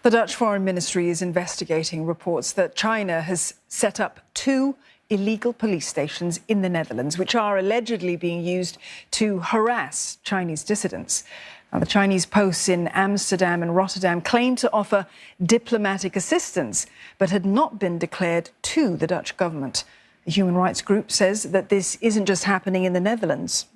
The Dutch Foreign Ministry is investigating reports that China has set up 2 illegal police stations in the Netherlands, which are allegedly being used to harass Chinese dissidents. Now, the Chinese posts in Amsterdam and Rotterdam claim to offer diplomatic assistance, but had not been declared to the Dutch government. The human rights group says that this isn't just happening in the Netherlands.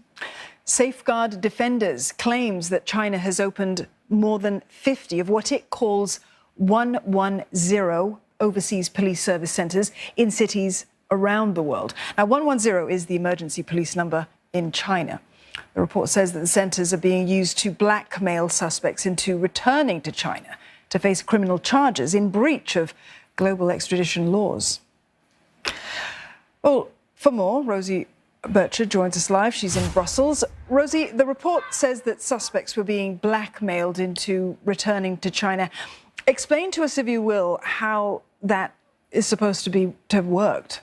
Safeguard Defenders claims that China has opened more than 50 of what it calls 110 overseas police service centres in cities around the world. Now, 110 is the emergency police number in China. The report says that the centres are being used to blackmail suspects into returning to China to face criminal charges in breach of global extradition laws. Well, for more, Rosie Burchard joins us live. She's in Brussels. Rosie, the report says that suspects were being blackmailed into returning to China. Explain to us, if you will, how that is supposed to have worked.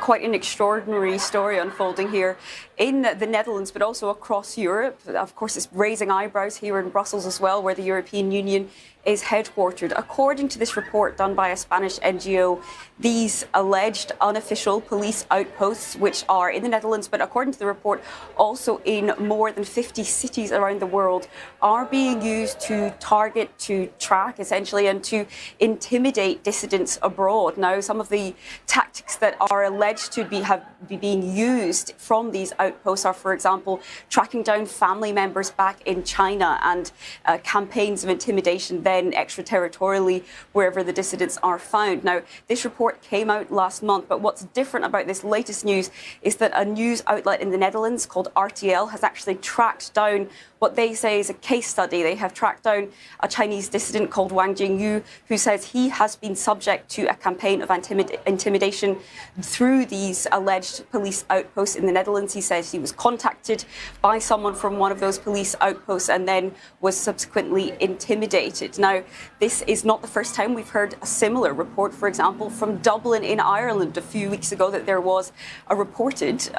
Quite an extraordinary story unfolding here in the Netherlands, but also across Europe. Of course, it's raising eyebrows here in Brussels as well, where the European Union is headquartered. According to this report done by a Spanish NGO, these alleged unofficial police outposts, which are in the Netherlands, but according to the report, also in more than 50 cities around the world, are being used to target, to track, essentially, and to intimidate dissidents abroad. Now, some of the tactics that are alleged to be being used from these outposts are, for example, tracking down family members back in China and campaigns of intimidation then extraterritorially wherever the dissidents are found. Now, this report came out last month, but what's different about this latest news is that a news outlet in the Netherlands called RTL has actually tracked down what they say is a case study. They have tracked down a Chinese dissident called Wang Jingyu, who says he has been subject to a campaign of intimidation through these alleged police outposts in the Netherlands. He says he was contacted by someone from one of those police outposts and then was subsequently intimidated. Now, this is not the first time we've heard a similar report, for example, from Dublin in Ireland a few weeks ago, that there was a reported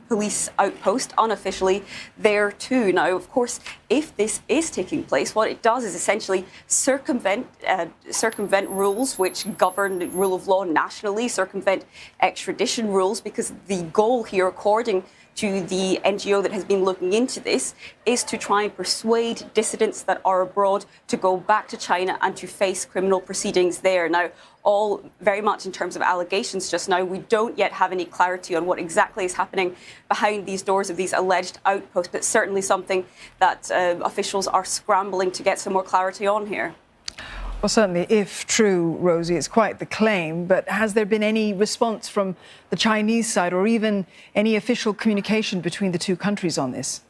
police outpost unofficially there too. Now, of course, if this is taking place, what it does is essentially circumvent rules which govern the rule of law nationally, circumvent extradition rules, because the goal here, according to the NGO that has been looking into this, is to try and persuade dissidents that are abroad to go back to China and to face criminal proceedings there. Now, all very much in terms of allegations just now. We don't yet have any clarity on what exactly is happening behind these doors of these alleged outposts, but certainly something that officials are scrambling to get some more clarity on here. Well, certainly, if true, Rosie, it's quite the claim, but has there been any response from the Chinese side or even any official communication between the two countries on this?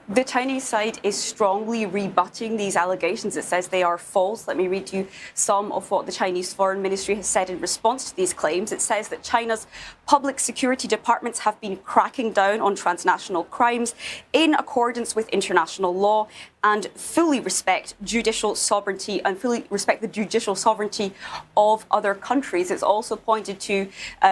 The Chinese side is strongly rebutting these allegations. It says they are false. Let me read you some of what the Chinese Foreign Ministry has said in response to these claims. It says that China's public security departments have been cracking down on transnational crimes in accordance with international law and fully respect judicial sovereignty and fully respect the judicial sovereignty of other countries. It's also pointed to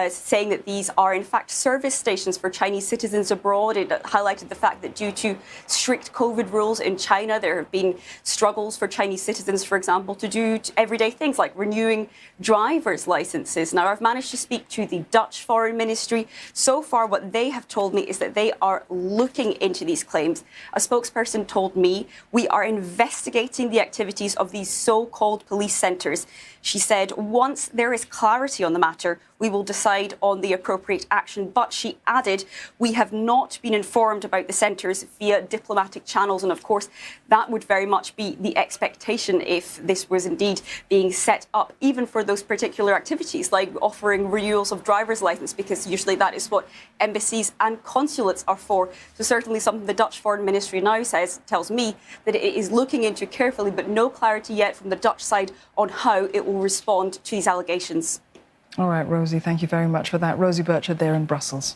saying that these are, in fact, service stations for Chinese citizens abroad. It highlighted the fact that due to strict COVID rules in China, there have been struggles for Chinese citizens, for example, to do everyday things like renewing driver's licenses. Now, I've managed to speak to the Dutch Foreign Ministry. So far, what they have told me is that they are looking into these claims. A spokesperson told me, "We are investigating the activities of these so-called police centres." She said, "Once there is clarity on the matter, we will decide on the appropriate action." But she added, "We have not been informed about the centres via diplomatic channels." And of course, that would very much be the expectation if this was indeed being set up, even for those particular activities, like offering renewals of driver's licence, because usually that is what embassies and consulates are for. So certainly something the Dutch Foreign Ministry now tells me that it is looking into carefully, but no clarity yet from the Dutch side on how it will respond to these allegations. All right, Rosie, thank you very much for that. Rosie Burchard there in Brussels.